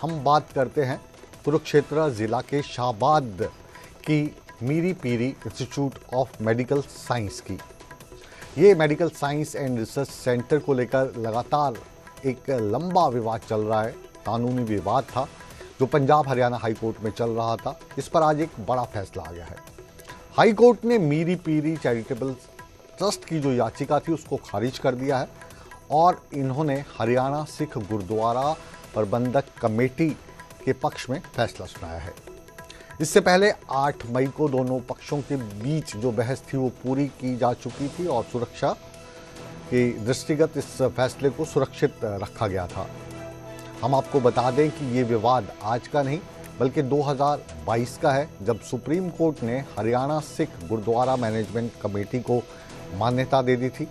हम बात करते हैं कुरुक्षेत्र ज़िला के शाहबाद की मीरी पीरी इंस्टीट्यूट ऑफ मेडिकल साइंस की। ये medical science and research centre को लेकर लगातार एक लंबा विवाद चल रहा है। कानूनी विवाद था जो पंजाब हरियाणा हाई कोर्ट में चल रहा था। इस पर आज एक बड़ा फैसला आ गया है। हाई कोर्ट ने मीरी पीरी चैरिटेबल ट्रस्ट की जो याचिका थी उसको खारिज कर दिया है और इन्होंने हरियाणा सिख गुरुद्वारा प्रबंधक कमेटी के पक्ष में फैसला सुनाया है। इससे पहले 8 मई को दोनों पक्षों के बीच जो बहस थी वो पूरी की जा चुकी थी और सुरक्षा के दृष्टिगत इस फैसले को सुरक्षित रखा गया था। हम आपको बता दें कि ये विवाद आज का नहीं बल्कि 2022 का है, जब सुप्रीम कोर्ट ने हरियाणा सिख गुरुद्वारा मैनेजमेंट कमेटी को मान्यता दे दी थी।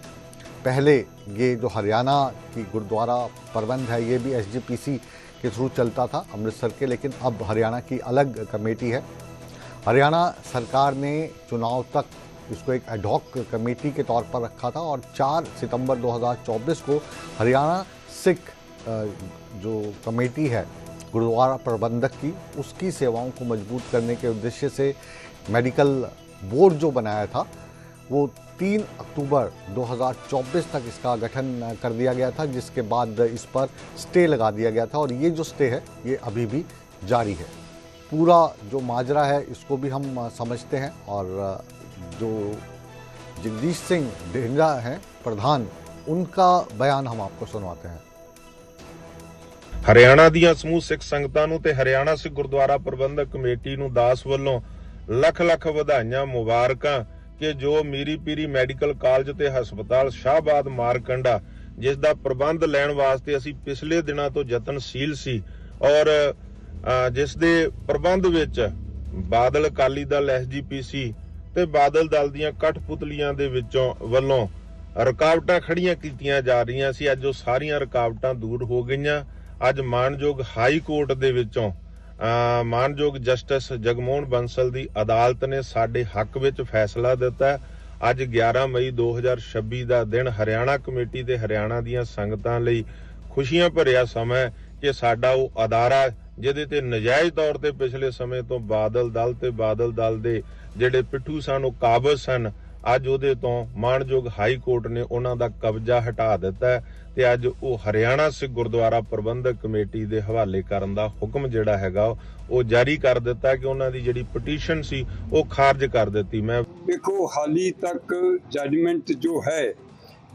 पहले ये जो हरियाणा की गुरुद्वारा प्रबंध है ये भी एसजीपीसी के थ्रू चलता था अमृतसर के, लेकिन अब हरियाणा की अलग कमेटी है। हरियाणा सरकार ने चुनाव तक इसको एक एडहॉक कमेटी के तौर पर रखा था और 4 सितंबर 2024 को हरियाणा सिख जो कमेटी है गुरुद्वारा प्रबंधक की, उसकी सेवाओं को मजबूत करने के उद्देश्य से मेडिकल बोर्ड जो बनाया था वो 3 अक्टूबर 2024 तक इसका गठन कर दिया गया था, जिसके बाद इस पर स्टे लगा दिया गया था और ये जो स्टे है ये अभी भी जारी है। पूरा जो माजरा है इसको भी हम समझते हैं और जो जगदीश सिंह ढेंगरा हैं प्रधान, उनका बयान हम आपको सुनवाते हैं। हरियाणा ਦੀਆਂ ਸਮੂਹ ਸਿੱਖ ਸੰਗਤਾਂ ਨੂੰ ਤੇ ਹਰਿਆਣਾ ਸਿੱਖ ਗੁਰਦੁਆਰਾ ਪ੍ਰਬੰਧਕ ਕਮੇਟੀ ਨੂੰ ਦਾਸ ਵੱਲੋਂ ਲੱਖ ਵਧਾਈਆਂ ਮੁਬਾਰਕਾਂ ਕਿ ਜੋ ਮੀਰੀ ਪੀਰੀ ਮੈਡੀਕਲ ਕਾਲਜ ਤੇ ਹਸਪਤਾਲ ਸ਼ਾਹਬਾਦ ਮਾਰਕੰਡਾ ਜਿਸ ਦਾ ਪ੍ਰਬੰਧ ਲੈਣ ਵਾਸਤੇ ਅਸੀਂ ਪਿਛਲੇ ਦਿਨਾਂ ਤੋਂ ਯਤਨਸ਼ੀਲ ਸੀ ਔਰ ਜਿਸ ਦੇ ਪ੍ਰਬੰਧ ਵਿੱਚ ਬਾਦਲ ਅਕਾਲੀ ਦਲ ਐਸਜੀਪੀਸੀ ਤੇ ਬਾਦਲ ਦਲ ਦੀਆਂ ਕਠਪੁਤਲੀਆਂ ਦੇ ਵਿੱਚੋਂ ਵੱਲੋਂ ਰੁਕਾਵਟਾਂ ਖੜੀਆਂ ਕੀਤੀਆਂ ਜਾ ਰਹੀਆਂ ਸੀ। ਅੱਜ ਉਹ ਸਾਰੀਆਂ ਰੁਕਾਵਟਾਂ ਦੂਰ ਹੋ ਗਈਆਂ। ਅੱਜ ਮਾਨਯੋਗ ਹਾਈ ਕੋਰਟ ਦੇ ਵਿੱਚੋਂ ਮਾਨਯੋਗ ਜਸਟਿਸ ਜਗਮੋਹਨ ਬੰਸਲ ਦੀ ਅਦਾਲਤ ਨੇ ਸਾਡੇ ਹੱਕ ਵਿੱਚ ਫੈਸਲਾ ਦਿੱਤਾ। ਅੱਜ 11 ਮਈ 2026 ਦਾ ਦਿਨ ਹਰਿਆਣਾ ਕਮੇਟੀ ਤੇ ਹਰਿਆਣਾ ਦੀਆਂ ਸੰਗਤਾਂ ਲਈ ਖੁਸ਼ੀਆਂ ਭਰਿਆ ਸਮਾਂ ਕਿ ਸਾਡਾ ਉਹ ਅਦਾਰਾ ਜਿਹਦੇ ਤੇ ਨਜਾਇਜ਼ ਤੌਰ ਤੇ ਪਿਛਲੇ ਸਮੇਂ ਤੋਂ ਬਾਦਲ ਦਲ ਤੇ ਬਾਦਲ ਦਲ ਦੇ ਜਿਹੜੇ ਪਿੱਠੂ ਸਨ ਉਹ ਕਾਬਜ਼ ਸਨ, ਅੱਜ ਉਹਦੇ ਤੋਂ ਮਾਨਯੋਗ ਹਾਈ ਕੋਰਟ ਨੇ ਉਹਨਾਂ ਦਾ ਕਬਜ਼ਾ ਹਟਾ ਦਿੱਤਾ ਤੇ ਅੱਜ ਉਹ ਹਰਿਆਣਾ ਸਿੱਖ ਗੁਰਦੁਆਰਾ ਪ੍ਰਬੰਧਕ ਕਮੇਟੀ ਦੇ ਹਵਾਲੇ ਕਰਨ ਦਾ ਹੁਕਮ ਜਿਹੜਾ ਹੈਗਾ ਉਹ ਜਾਰੀ ਕਰ ਦਿੱਤਾ ਕਿ ਉਹਨਾਂ ਦੀ ਜਿਹੜੀ ਪਟੀਸ਼ਨ ਸੀ ਉਹ ਖਾਰਜ ਕਰ ਦਿੱਤੀ। ਮੈਂ ਦੇਖੋ ਹਾਲੀ ਤੱਕ ਜੱਜਮੈਂਟ ਜੋ ਹੈ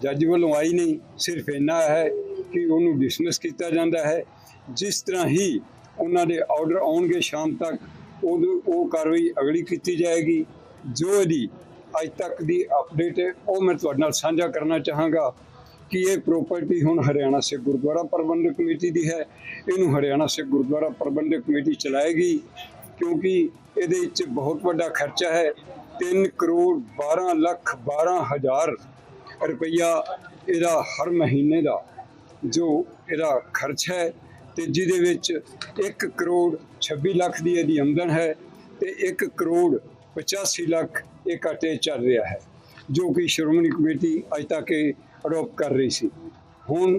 ਜੱਜ ਵੱਲੋਂ ਆਈ ਨਹੀਂ, ਸਿਰਫ ਇੰਨਾ ਹੈ ਕਿ ਉਹਨੂੰ ਡਿਸਮਿਸ ਕੀਤਾ ਜਾਂਦਾ ਹੈ। ਜਿਸ ਤਰ੍ਹਾਂ ਹੀ ਉਹਨਾਂ ਦੇ ਆਰਡਰ ਆਉਣਗੇ ਸ਼ਾਮ ਤੱਕ ਉਹ ਕਾਰਵਾਈ ਅਗਲੀ ਕੀਤੀ ਜਾਏਗੀ। ਜੋ ਇਹਦੀ ਅੱਜ ਤੱਕ ਦੀ ਅਪਡੇਟ ਹੈ ਉਹ ਮੈਂ ਤੁਹਾਡੇ ਨਾਲ ਸਾਂਝਾ ਕਰਨਾ ਚਾਹਾਂਗਾ ਕਿ ਇਹ ਪ੍ਰੋਪਰਟੀ ਹੁਣ ਹਰਿਆਣਾ ਸਿੱਖ ਗੁਰਦੁਆਰਾ ਪ੍ਰਬੰਧਕ ਕਮੇਟੀ ਦੀ ਹੈ। ਇਹਨੂੰ ਹਰਿਆਣਾ ਸਿੱਖ ਗੁਰਦੁਆਰਾ ਪ੍ਰਬੰਧਕ ਕਮੇਟੀ ਚਲਾਏਗੀ ਕਿਉਂਕਿ ਇਹਦੇ ਵਿੱਚ ਬਹੁਤ ਵੱਡਾ ਖਰਚਾ ਹੈ। 3 ਕਰੋੜ 12 ਲੱਖ 12 ਹਜ਼ਾਰ ਰੁਪਈਆ ਇਹਦਾ ਹਰ ਮਹੀਨੇ ਦਾ ਜੋ ਇਹਦਾ ਖਰਚ ਹੈ ਤੇ ਜਿਹਦੇ ਵਿੱਚ 1 ਕਰੋੜ 26 ਲੱਖ ਦੀ ਇਹਦੀ ਆਮਦਨ ਹੈ ਤੇ 1 ਕਰੋੜ 85 ਲੱਖ ਇਹ ਘਾਟੇ ਚੱਲ ਰਿਹਾ ਹੈ ਜੋ ਕਿ ਸ਼੍ਰੋਮਣੀ ਕਮੇਟੀ ਅੱਜ ਤੱਕ ਅਡੋਪਟ ਕਰ ਰਹੀ ਸੀ। ਹੁਣ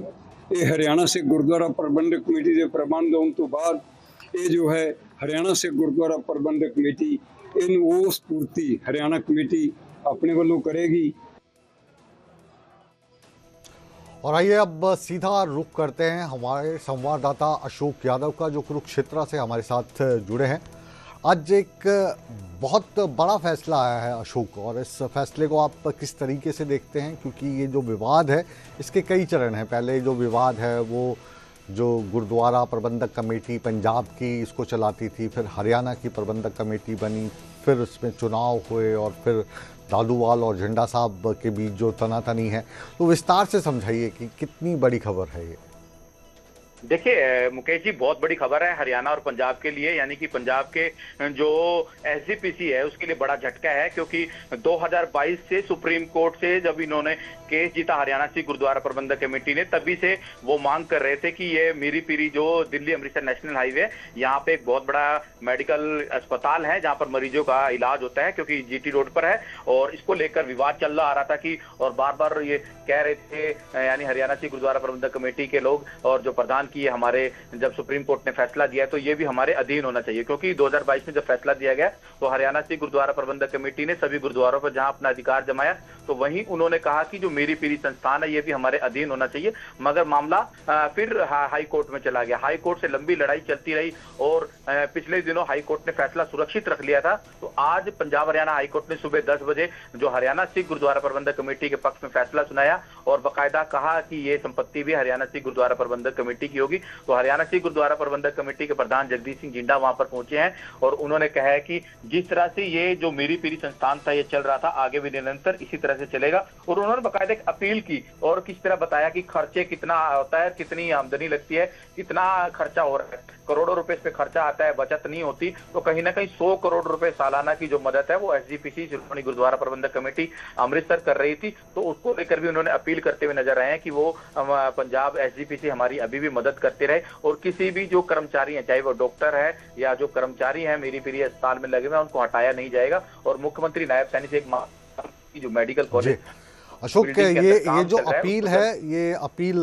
ਇਹ ਹਰਿਆਣਾ ਸਿੱਖ ਗੁਰਦੁਆਰਾ ਪ੍ਰਬੰਧਕ ਕਮੇਟੀ ਦੇ ਪ੍ਰਬੰਧ ਹੋਣ ਤੋਂ ਬਾਅਦ ਇਹ ਜੋ ਹੈ ਹਰਿਆਣਾ ਸਿੱਖ ਗੁਰਦੁਆਰਾ ਪ੍ਰਬੰਧਕ ਕਮੇਟੀ ਇਹਨੂੰ ਉਸ ਪੂਰਤੀ हरियाणा कमेटी अपने वालों करेगी। और आइए अब सीधा रुख करते हैं हमारे संवाददाता अशोक यादव का, जो कुरुक्षेत्र से हमारे साथ जुड़े हैं। आज एक बहुत बड़ा फैसला आया है अशोक, और इस फैसले को आप किस तरीके से देखते हैं? क्योंकि ये जो विवाद है इसके कई चरण हैं। पहले जो विवाद है वो जो गुरुद्वारा प्रबंधक कमेटी पंजाब की इसको चलाती थी, फिर हरियाणा की प्रबंधक कमेटी बनी, फिर उसमें चुनाव हुए और फिर दादूवाल और झंडा साहब के बीच जो तनातनी है, तो विस्तार से समझाइए कि कितनी बड़ी खबर है ये। देखिए मुकेश जी, बहुत बड़ी खबर है हरियाणा और पंजाब के लिए, यानी कि पंजाब के जो एसजीपीसी है उसके लिए बड़ा झटका है, क्योंकि 2022 से सुप्रीम कोर्ट से जब इन्होंने केस जीता हरियाणा सिख गुरुद्वारा प्रबंधक कमेटी ने, तभी से वो मांग कर रहे थे कि ये मीरी पीरी जो दिल्ली अमृतसर नेशनल हाईवे, यहाँ पे एक बहुत बड़ा मेडिकल अस्पताल है जहाँ पर मरीजों का इलाज होता है, क्योंकि जीटी रोड पर है, और इसको लेकर विवाद चल आ रहा था कि, और बार बार ये कह रहे थे यानी हरियाणा सिख गुरुद्वारा प्रबंधक कमेटी के लोग और जो प्रधान कि ये हमारे जब सुप्रीम कोर्ट ने फैसला दिया है तो ये भी हमारे अधीन होना चाहिए, क्योंकि 2022 में जब फैसला दिया गया तो हरियाणा सिख गुरुद्वारा प्रबंधक कमेटी ने सभी गुरुद्वारों पर जहां अपना अधिकार जमाया तो वहीं उन्होंने कहा कि जो मीरी पीरी संस्थान है ये भी हमारे अधीन होना चाहिए। मगर मामला फिर हाई कोर्ट में चला गया। हाई कोर्ट से लंबी लड़ाई चलती रही और पिछले दिनों हाई कोर्ट ने फैसला सुरक्षित रख लिया था। तो आज पंजाब हरियाणा हाई कोर्ट ने सुबह 10 बजे जो हरियाणा सिख गुरुद्वारा प्रबंधक कमेटी के पक्ष में फैसला सुनाया और बाकायदा कहा कि ये संपत्ति भी हरियाणा सिख गुरुद्वारा प्रबंधक कमेटी की होगी। तो हरियाणा सिख गुरुद्वारा प्रबंधक कमेटी के प्रधान जगदीश सिंह जिंडा वहां पर पहुंचे हैं और उन्होंने कहा है कि जिस तरह से ये जो मीरी पीरी संस्थान था ये चल रहा था आगे भी निरंतर इसी तरह से चलेगा। और उन्होंने बाकायदा एक अपील की और किस तरह बताया कि खर्चे कितना होता है, कितनी आमदनी लगती है, कितना खर्चा हो रहा है, करोड़ों रुपए इस पे खर्चा आता है, बचत नहीं होती। तो कहीं ना कहीं 100 करोड़ रुपए सालाना की जो मदद है वो एसजीपीसी श्रोमणी गुरुद्वारा प्रबंधक कमेटी अमृतसर कर रही थी। तो उसको लेकर भी उन्होंने अपील करते हुए नजर आए हैं कि वो पंजाब एसजीपीसी हमारी अभी भी मदद करते रहे और किसी भी जो कर्मचारी हैं, चाहे वो डॉक्टर है या जो कर्मचारी हैं मीरी पीरी अस्पताल में लगे हुए हैं, उनको हटाया नहीं जाएगा। और मुख्यमंत्री नायब सैनी से एक जो मेडिकल कॉलेज अशोक, ये जो अपील है ये अपील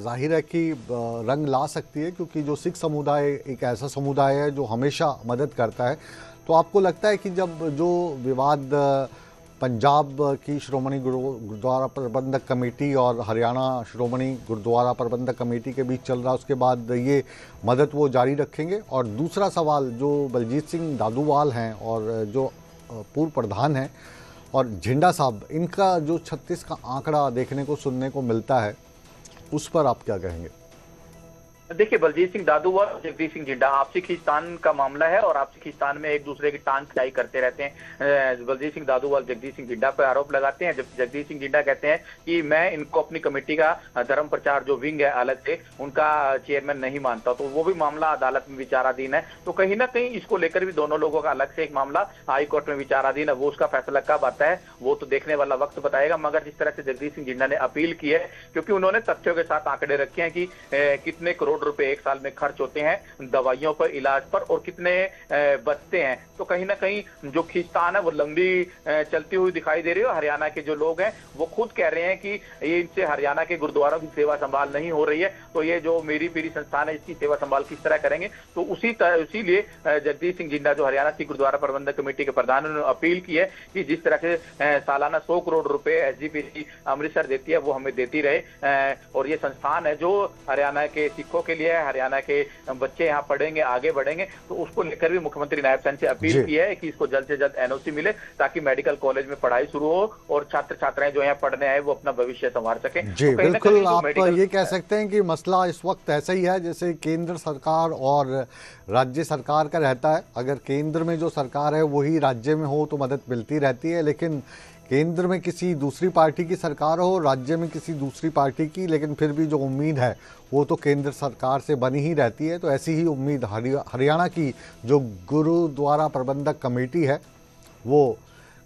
जाहिर है कि रंग ला सकती है, क्योंकि जो सिख समुदाय एक ऐसा समुदाय है जो हमेशा मदद करता है। तो आपको लगता है कि जब जो विवाद पंजाब की श्रोमणी गुरुद्वारा प्रबंधक कमेटी और हरियाणा श्रोमणी गुरुद्वारा प्रबंधक कमेटी के बीच चल रहा है, उसके बाद ये मदद वो जारी रखेंगे? और दूसरा सवाल, जो बलजीत सिंह दादूवाल हैं और जो पूर्व प्रधान हैं और झिंडा साहब, इनका जो 36 का आंकड़ा देखने को सुनने को मिलता है, उस पर आप क्या कहेंगे? देखिए, बलजीत सिंह दादूवाल और जगदीश सिंह जिंडा आपसी खींचतान का मामला है और आपसी खींचतान में एक दूसरे की टांग खिंचाई करते रहते हैं। बलजीत सिंह दादूवाल जगदीश सिंह जिंडा पर आरोप लगाते हैं, जब जगदीश सिंह जिंडा कहते हैं कि मैं इनको अपनी कमेटी का धर्म प्रचार जो विंग है अलग से उनका चेयरमैन नहीं मानता। तो वो भी मामला अदालत में विचाराधीन है। तो कहीं ना कहीं इसको लेकर भी दोनों लोगों का अलग से एक मामला हाई कोर्ट में विचाराधीन है। वो उसका फैसला कब आता है वो तो देखने वाला वक्त बताएगा। मगर जिस तरह से जगदीश सिंह जिंडा ने अपील की है, क्योंकि उन्होंने तथ्यों के साथ आंकड़े रखे हैं कि कितने करोड़ रुपए एक साल में खर्च होते हैं दवाइयों पर, इलाज पर, और कितने बचते हैं। तो कहीं ना कहीं जो खींचतान है वो लंबी चलती हुई दिखाई दे रही है। हरियाणा के जो लोग हैं वो खुद कह रहे हैं कि ये इनसे हरियाणा के गुरुद्वारों की सेवा संभाल नहीं हो रही है, तो ये जो मीरी पीरी संस्थान है इसकी सेवा संभाल किस तरह करेंगे। तो इसीलिए जगदीश सिंह जिंडा जो हरियाणा सिख गुरुद्वारा प्रबंधक कमेटी के प्रधान, उन्होंने अपील की है कि जिस तरह से सालाना 100 करोड़ रुपए एसजीपीसी अमृतसर देती है वो हमें देती रहे। और ये संस्थान है जो हरियाणा के सिखों के लिए है, हरियाणा के बच्चे यहाँ पढ़ेंगे, आगे बढ़ेंगे। तो उसको लेकर भी मुख्यमंत्री नायब सैनी से अपील की है कि इसको जल्द से जल्द एनओसी मिले ताकि मेडिकल कॉलेज में पढ़ाई शुरू हो और छात्र छात्राएं जो यहाँ पढ़ने आए वो अपना भविष्य संवार सके। जी तो बिल्कुल, आप ये कह सकते हैं कि मसला इस वक्त ऐसा ही है जैसे केंद्र सरकार और राज्य सरकार का रहता है। अगर केंद्र में जो सरकार है वही राज्य में हो तो मदद मिलती रहती है, लेकिन केंद्र में किसी दूसरी पार्टी की सरकार हो, राज्य में किसी दूसरी पार्टी की, लेकिन फिर भी जो उम्मीद है वो तो केंद्र सरकार से बनी ही रहती है। तो ऐसी ही उम्मीद हरियाणा की जो गुरुद्वारा प्रबंधक कमेटी है, वो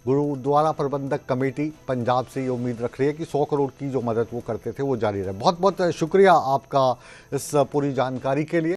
गुरुद्वारा प्रबंधक कमेटी पंजाब से ये उम्मीद रख रही है कि 100 करोड़ की जो मदद वो करते थे वो जारी रहे। बहुत बहुत शुक्रिया आपका इस पूरी जानकारी के लिए।